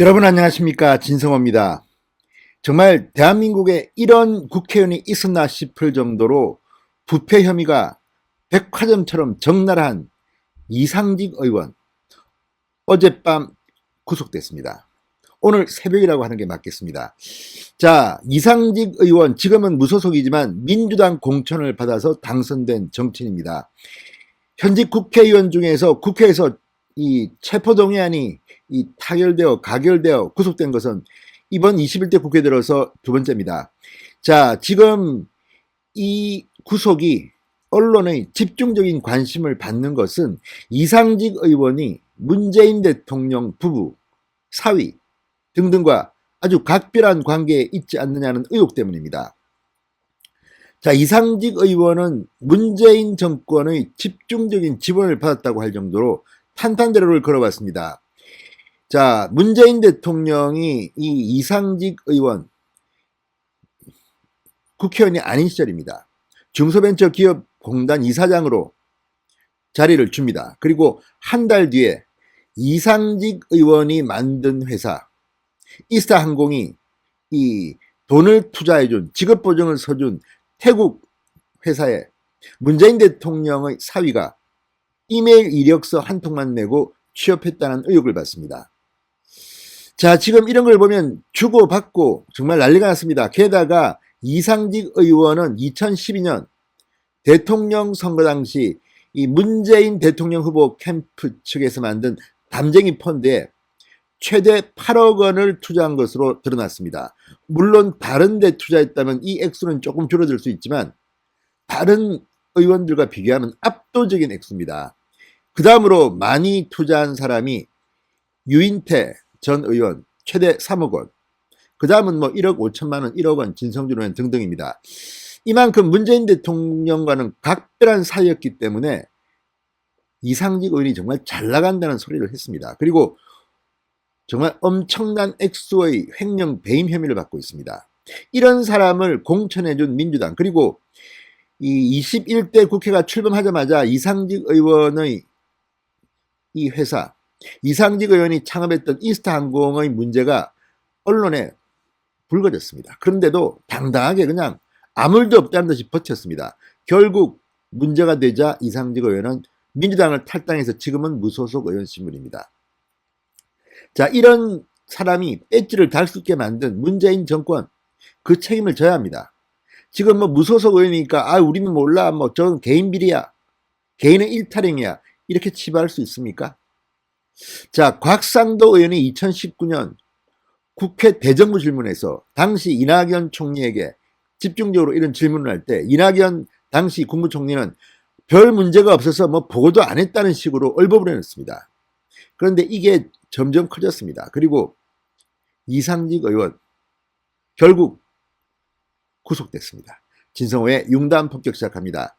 여러분 안녕하십니까, 진성호입니다. 정말 대한민국에 이런 국회의원이 있었나 싶을 정도로 부패 혐의가 백화점처럼 적나라한 이상직 의원, 어젯밤 구속됐습니다. 오늘 새벽이라고 하는 게 맞겠습니다. 자, 이상직 의원, 지금은 무소속이지만 민주당 공천을 받아서 당선된 정치인입니다. 현직 국회의원 중에서 국회에서 이 체포동의안이 타결되어 가결되어 구속된 것은 이번 21대 국회 들어서 두 번째입니다. 자, 지금 이 구속이 언론의 집중적인 관심을 받는 것은 이상직 의원이 문재인 대통령 부부, 사위 등등과 아주 각별한 관계에 있지 않느냐는 의혹 때문입니다. 자, 이상직 의원은 문재인 정권의 집중적인 지원을 받았다고 할 정도로 탄탄대로를 걸어왔습니다. 자, 문재인 대통령이 이 이상직 의원 국회의원이 아닌 시절입니다. 중소벤처기업공단 이사장으로 자리를 줍니다. 그리고 한 달 뒤에 이상직 의원이 만든 회사 이스타항공이 이 돈을 투자해준 직업보증을 서준 태국 회사에 문재인 대통령의 사위가 이메일 이력서 한 통만 내고 취업했다는 의혹을 받습니다. 자, 지금 이런 걸 보면 주고받고 정말 난리가 났습니다. 게다가 이상직 의원은 2012년 대통령 선거 당시 이 문재인 대통령 후보 캠프 측에서 만든 담쟁이 펀드에 최대 8억 원을 투자한 것으로 드러났습니다. 물론 다른 데 투자했다면 이 액수는 조금 줄어들 수 있지만 다른 의원들과 비교하면 압도적인 액수입니다. 그 다음으로 많이 투자한 사람이 유인태 전 의원 최대 3억 원, 그 다음은 뭐 1억 5천만 원, 1억 원, 진성준 의원 등등입니다. 이만큼 문재인 대통령과는 각별한 사이였기 때문에 이상직 의원이 정말 잘 나간다는 소리를 했습니다. 그리고 정말 엄청난 액수의 횡령 배임 혐의를 받고 있습니다. 이런 사람을 공천해준 민주당, 그리고 이 21대 국회가 출범하자마자 이상직 의원의 이 회사, 이상직 의원이 창업했던 이스타항공의 문제가 언론에 불거졌습니다. 그런데도 당당하게 그냥 아무 일도 없다는 듯이 버텼습니다. 결국 문제가 되자 이상직 의원은 민주당을 탈당해서 지금은 무소속 의원 신분입니다. 자, 이런 사람이 배지를 달 수 있게 만든 문재인 정권, 그 책임을 져야 합니다. 지금 뭐 무소속 의원이니까 우리는 몰라, 뭐 저건 개인 비리야, 개인의 일탈행위야, 이렇게 치부할 수 있습니까? 자, 곽상도 의원이 2019년 국회 대정부 질문에서 당시 이낙연 총리에게 집중적으로 이런 질문을 할 때 이낙연 당시 국무총리는 별 문제가 없어서 뭐 보고도 안 했다는 식으로 얼버무려 냈습니다. 그런데 이게 점점 커졌습니다. 그리고 이상직 의원 결국 구속됐습니다. 진성호의 융단 폭격 시작합니다.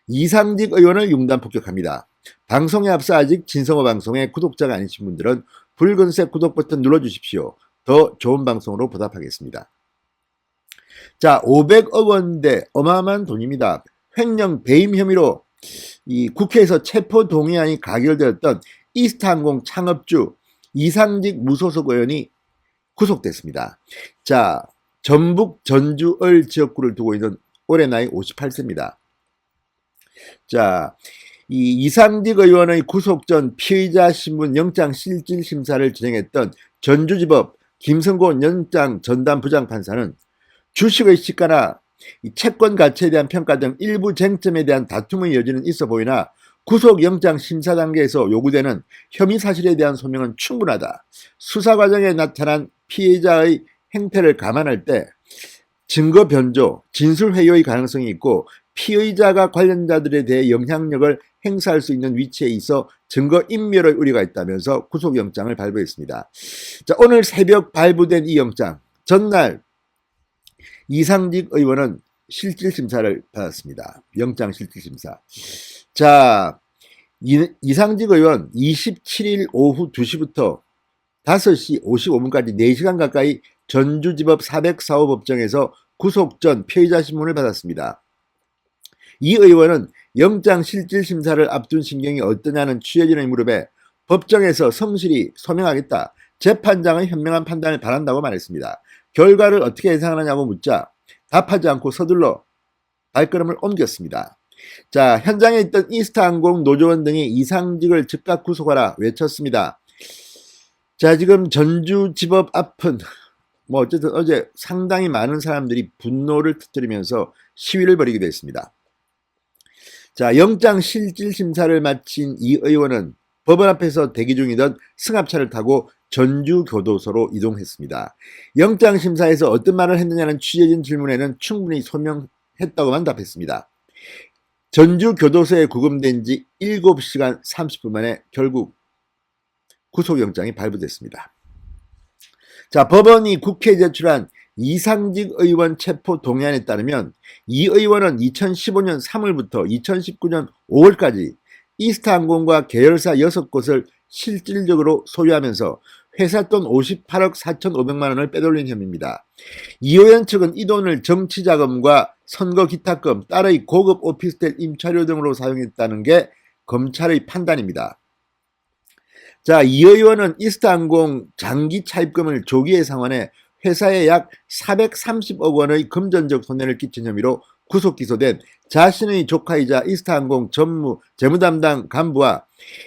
이상직 의원을 융단 폭격합니다. 방송에 앞서 아직 진성호 방송의 구독자가 아니신 분들은 붉은색 구독 버튼 눌러주십시오. 더 좋은 방송으로 보답하겠습니다. 자, 500억 원대 어마어마한 돈입니다. 횡령 배임 혐의로 이 국회에서 체포 동의안이 가결되었던 이스타항공 창업주 이상직 무소속 의원이 구속됐습니다. 자, 전북 전주을 지역구를 두고 있는 올해 나이 58세입니다. 자, 이 이상직 의원의 구속 전 피의자 신분 영장 실질 심사를 진행했던 전주지법 김성곤 영장 전담 부장판사는 주식의 시가나 채권 가치에 대한 평가 등 일부 쟁점에 대한 다툼의 여지는 있어 보이나 구속영장 심사 단계에서 요구되는 혐의 사실에 대한 소명은 충분하다. 수사 과정에 나타난 피해자의 행태를 감안할 때 증거 변조, 진술 회유의 가능성이 있고 피의자가 관련자들에 대해 영향력을 행사할 수 있는 위치에 있어 증거 인멸의 우려가 있다면서 구속영장을 발부했습니다. 자, 오늘 새벽 발부된 이 영장, 전날 이상직 의원은 실질심사를 받았습니다. 영장 실질심사. 자, 이상직 의원 27일 오후 2시부터 5시 55분까지 4시간 가까이 전주지법 404호 법정에서 구속 전 피의자 신문을 받았습니다. 이 의원은 영장 실질심사를 앞둔 심경이 어떠냐는 취재진의 무릎에 법정에서 성실히 소명하겠다, 재판장의 현명한 판단을 바란다고 말했습니다. 결과를 어떻게 예상하느냐고 묻자 답하지 않고 서둘러 발걸음을 옮겼습니다. 자, 현장에 있던 이스타항공 노조원 등이 이상직을 즉각 구속하라 외쳤습니다. 자, 지금 전주지법 앞은 어쨌든 어제 상당히 많은 사람들이 분노를 터뜨리면서 시위를 벌이기도 했습니다. 자, 영장 실질 심사를 마친 이 의원은 법원 앞에서 대기 중이던 승합차를 타고 전주교도소로 이동했습니다. 영장 심사에서 어떤 말을 했느냐는 취재진 질문에는 충분히 소명했다고만 답했습니다. 전주교도소에 구금된 지 7시간 30분 만에 결국 구속영장이 발부됐습니다. 자, 법원이 국회에 제출한 이상직 의원 체포 동의안에 따르면 이 의원은 2015년 3월부터 2019년 5월까지 이스타항공과 계열사 6곳을 실질적으로 소유하면서 회사 돈 58억 4,500만 원을 빼돌린 혐의입니다. 이 의원 측은 이 돈을 정치자금과 선거 기타금, 딸의 고급 오피스텔 임차료 등으로 사용했다는 게 검찰의 판단입니다. 자, 이 의원은 이스타항공 장기 차입금을 조기에 상환해 회사에 약 430억 원의 금전적 손해를 끼친 혐의로 구속 기소된 자신의 조카이자 이스타항공 재무담당 간부와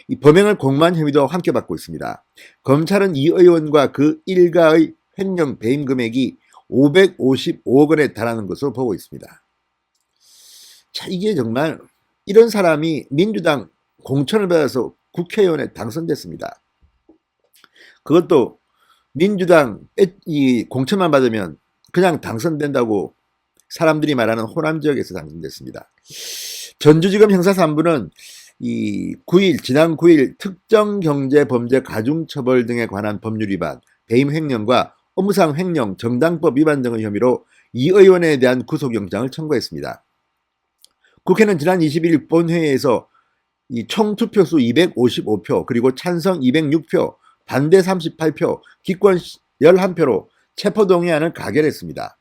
이 범행을 공모한 혐의도 함께 받고 있습니다. 검찰은 이 의원과 그 일가의 횡령 배임 금액이 555억 원에 달하는 것으로 보고 있습니다. 자, 이게 정말 이런 사람이 민주당 공천을 받아서 국회의원에 당선됐습니다. 그것도 민주당 이 공천만 받으면 그냥 당선된다고 사람들이 말하는 호남 지역에서 당선됐습니다. 전주지검 형사 3부는 지난 9일 특정경제범죄 가중처벌 등에 관한 법률 위반, 배임 횡령과 업무상 횡령, 정당법 위반 등의 혐의로 이 의원에 대한 구속영장을 청구했습니다. 국회는 지난 21일 본회의에서 총 투표수 255표, 그리고 찬성 206표, 반대 38표, 기권 11표로 체포동의안을 가결했습니다.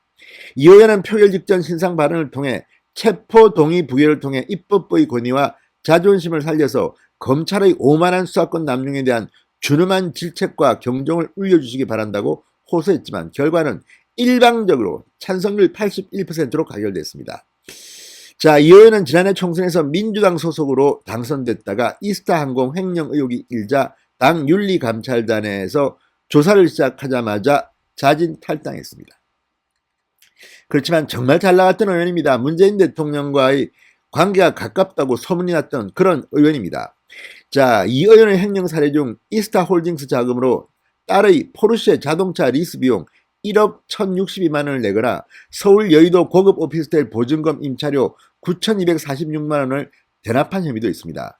이 의원은 표결 직전 신상 발언을 통해 체포동의 부결을 통해 입법부의 권위와 자존심을 살려서 검찰의 오만한 수사권 남용에 대한 준엄한 질책과 경종을 울려주시기 바란다고 호소했지만 결과는 일방적으로 찬성률 81%로 가결됐습니다. 자, 이 의원은 지난해 총선에서 민주당 소속으로 당선됐다가 이스타항공 횡령 의혹이 일자 당 윤리감찰단에서 조사를 시작하자마자 자진 탈당했습니다. 그렇지만 정말 잘 나갔던 의원입니다. 문재인 대통령과의 관계가 가깝다고 소문이 났던 그런 의원입니다. 자, 이 의원의 횡령 사례 중 이스타홀딩스 자금으로 딸의 포르쉐 자동차 리스 비용 1억 1,062만 원을 내거나 서울 여의도 고급 오피스텔 보증금 임차료 9,246만 원을 대납한 혐의도 있습니다.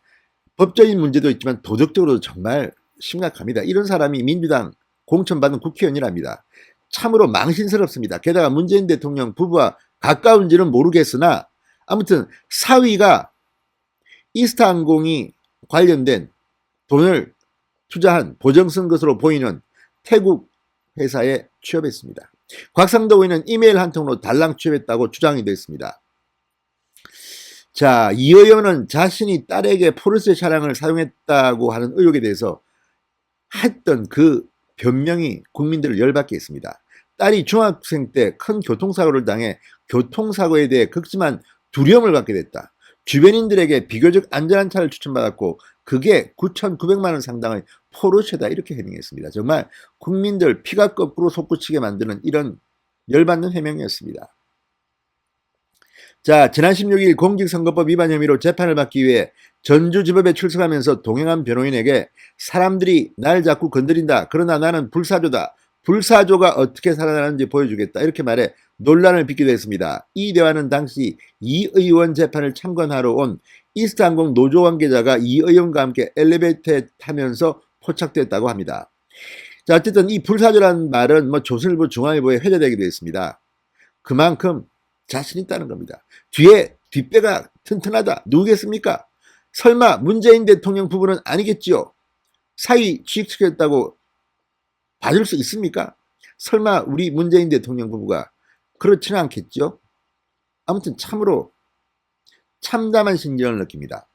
법적인 문제도 있지만 도덕적으로도 정말 심각합니다. 이런 사람이 민주당 공천받은 국회의원이랍니다. 참으로 망신스럽습니다. 게다가 문재인 대통령 부부와 가까운지는 모르겠으나 아무튼 사위가 이스타항공이 관련된 돈을 투자한 보정 쓴 것으로 보이는 태국 회사에 취업했습니다. 곽상도 의원은 이메일 한 통으로 달랑 취업했다고 주장이 됐습니다. 자, 이 의원은 자신이 딸에게 포르쉐 차량을 사용했다고 하는 의혹에 대해서 했던 그 변명이 국민들을 열받게 했습니다. 딸이 중학생 때 큰 교통사고를 당해 교통사고에 대해 극심한 두려움을 갖게 됐다. 주변인들에게 비교적 안전한 차를 추천받았고 그게 9,900만 원 상당의 포르쉐다 이렇게 해명했습니다. 정말 국민들 피가 거꾸로 솟구치게 만드는 이런 열받는 해명이었습니다. 자, 지난 16일 공직선거법 위반 혐의로 재판을 받기 위해 전주지법에 출석하면서 동행한 변호인에게 사람들이 날 자꾸 건드린다. 그러나 나는 불사조다. 불사조가 어떻게 살아나는지 보여주겠다. 이렇게 말해 논란을 빚기도 했습니다. 이 대화는 당시 이 의원 재판을 참관하러 온 이스타항공 노조 관계자가 이 의원과 함께 엘리베이터에 타면서 포착됐다고 합니다. 자, 어쨌든 이 불사조라는 말은 조선일보, 중앙일보에 회자되기도 했습니다. 그만큼 자신 있다는 겁니다. 뒷배가 튼튼하다. 누구겠습니까? 설마 문재인 대통령 부부는 아니겠지요? 사위 취직시켰다고 봐줄 수 있습니까? 설마 우리 문재인 대통령 부부가 그렇지는 않겠죠? 아무튼 참으로 참담한 심정을 느낍니다.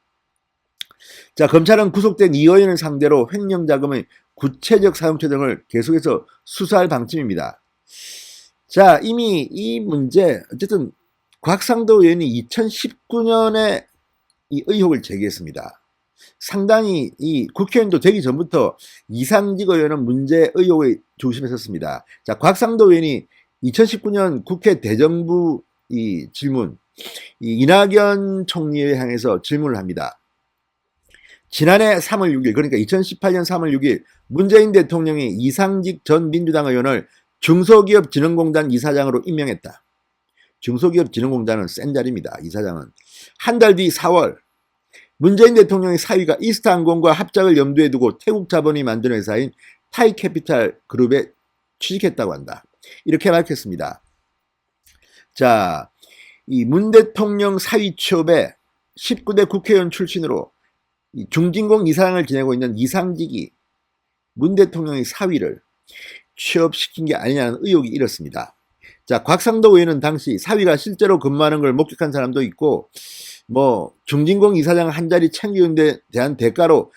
자, 검찰은 구속된 이 의원을 상대로 횡령 자금의 구체적 사용처 등을 계속해서 수사할 방침입니다. 자, 이미 이 문제, 어쨌든 곽상도 의원이 2019년에 이 의혹을 제기했습니다. 상당히 이 국회의원도 되기 전부터 이상직 의원은 문제 의혹의 중심에 섰습니다. 자, 곽상도 의원이 2019년 국회 대정부 이 질문, 이 이낙연 총리에 향해서 질문을 합니다. 지난해 3월 6일, 그러니까 2018년 3월 6일 문재인 대통령이 이상직 전 민주당 의원을 중소기업진흥공단 이사장으로 임명했다. 중소기업진흥공단은 센 자리입니다. 이사장은. 한 달 뒤 4월 문재인 대통령의 사위가 이스타항공과 합작을 염두에 두고 태국 자본이 만든 회사인 타이캐피탈 그룹에 취직했다고 한다. 이렇게 밝혔습니다. 자, 이 문 대통령 사위 취업에 19대 국회의원 출신으로 중진공 이사장을 지내고 있는 이상직이 문 대통령의 사위를 취업시킨 게 아니냐는 의혹이 일었습니다. 자, 곽상도 의원은 당시 사위가 실제로 근무하는 걸 목격한 사람도 있고, 뭐 중진공 이사장 한 자리 챙기는 데 대한 대가로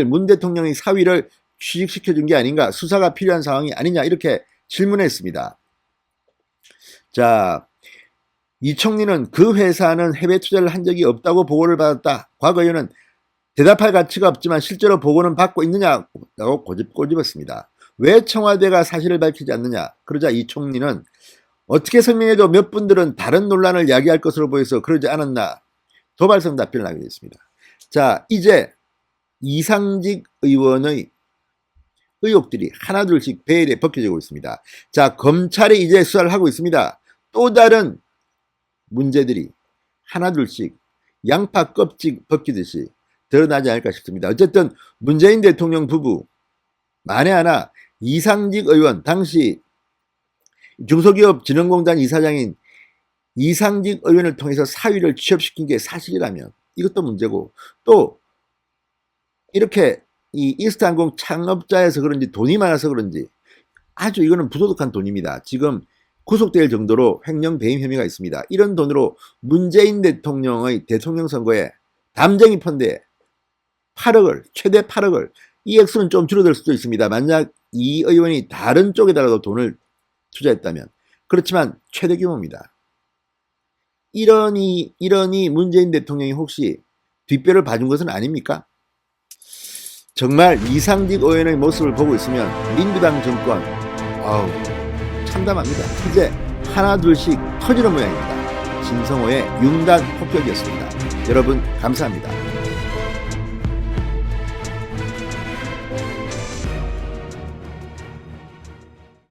문 대통령의 사위를 취직시켜준 게 아닌가, 수사가 필요한 상황이 아니냐, 이렇게 질문했습니다. 자, 이 총리는 그 회사는 해외 투자를 한 적이 없다고 보고를 받았다. 곽 의원은 대답할 가치가 없지만 실제로 보고는 받고 있느냐고 꼬집었습니다. 왜 청와대가 사실을 밝히지 않느냐? 그러자 이 총리는 어떻게 설명해도 몇 분들은 다른 논란을 야기할 것으로 보여서 그러지 않았나, 도발성 답변을 하게 됐습니다. 자, 이제 이상직 의원의 의혹들이 하나둘씩 베일에 벗겨지고 있습니다. 자, 검찰이 이제 수사를 하고 있습니다. 또 다른 문제들이 하나둘씩 양파 껍질 벗기듯이 드러나지 않을까 싶습니다. 어쨌든 문재인 대통령 부부 만에 하나 이상직 의원, 당시 중소기업진흥공단 이사장인 이상직 의원을 통해서 사위를 취업시킨 게 사실이라면 이것도 문제고, 또 이렇게 이 이스타항공 창업자에서 그런지 돈이 많아서 그런지 아주 이거는 부도덕한 돈입니다. 지금 구속될 정도로 횡령 배임 혐의가 있습니다. 이런 돈으로 문재인 대통령의 대통령 선거에 담쟁이 펀드에 8억을, 최대 8억을, 이 액수는 좀 줄어들 수도 있습니다. 만약 이 의원이 다른 쪽에다가도 돈을 투자했다면. 그렇지만 최대 규모입니다. 이러니 문재인 대통령이 혹시 뒷배를 봐준 것은 아닙니까? 정말 이상직 의원의 모습을 보고 있으면 민주당 정권 참담합니다. 이제 하나둘씩 터지는 모양입니다. 진성호의 융단 폭격이었습니다. 여러분 감사합니다.